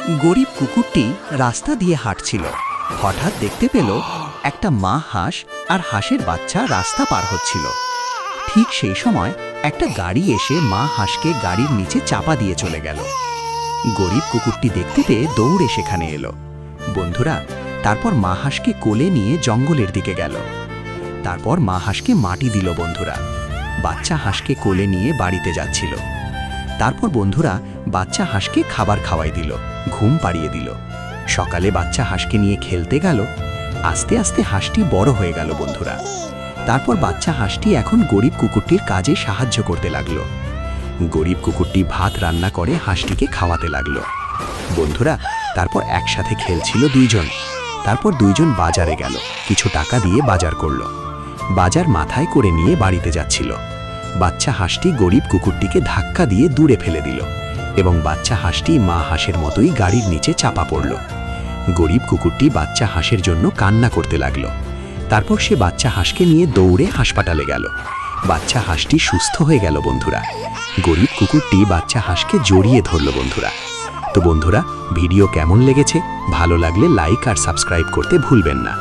গরিব কুকুরটি রাস্তা দিয়ে হাঁটছিল। হঠাৎ দেখতে পেল একটা মা হাঁস আর হাঁসের বাচ্চা রাস্তা পার হচ্ছিল। ঠিক সেই সময় একটা গাড়ি এসে মা হাঁসকে গাড়ির নিচে চাপা দিয়ে চলে গেল। গরিব কুকুরটি দেখতে পেয়ে দৌড়ে সেখানে এলো। বন্ধুরা, তারপর মা হাঁসকে কোলে নিয়ে জঙ্গলের দিকে গেল। তারপর মা হাঁসকে মাটি দিল। বন্ধুরা, বাচ্চা হাঁসকে কোলে নিয়ে বাড়িতে যাচ্ছিল। তারপর বন্ধুরা বাচ্চা হাঁসকে খাবার খাওয়াই দিল, ঘুম পাড়িয়ে দিল। সকালে বাচ্চা হাঁসকে নিয়ে খেলতে গেল। আস্তে আস্তে হাঁসটি বড় হয়ে গেল। বন্ধুরা, তারপর বাচ্চা হাঁসটি এখন গরিব কুকুরটির কাজে সাহায্য করতে লাগলো। গরিব কুকুরটি ভাত রান্না করে হাঁসটিকে খাওয়াতে লাগলো। বন্ধুরা, তারপর একসাথে খেলছিল দুইজন। তারপর দুইজন বাজারে গেল, কিছু টাকা দিয়ে বাজার করলো। বাজার মাথায় করে নিয়ে বাড়িতে যাচ্ছিল। বাচ্চা হাঁসটি গরিব কুকুরটিকে ধাক্কা দিয়ে দূরে ফেলে দিল এবং বাচ্চা হাঁসটি মা হাঁসের মতোই গাড়ির নিচে চাপা পড়ল। গরিব কুকুরটি বাচ্চা হাঁসের জন্য কান্না করতে লাগলো। তারপর সে বাচ্চা হাঁসকে নিয়ে দৌড়ে হাসপাতালে গেল। বাচ্চা হাঁসটি সুস্থ হয়ে গেল। বন্ধুরা, গরিব কুকুরটি বাচ্চা হাঁসকে জড়িয়ে ধরল। বন্ধুরা, তো বন্ধুরা, ভিডিও কেমন লেগেছে? ভালো লাগলে লাইক আর সাবস্ক্রাইব করতে ভুলবেন না।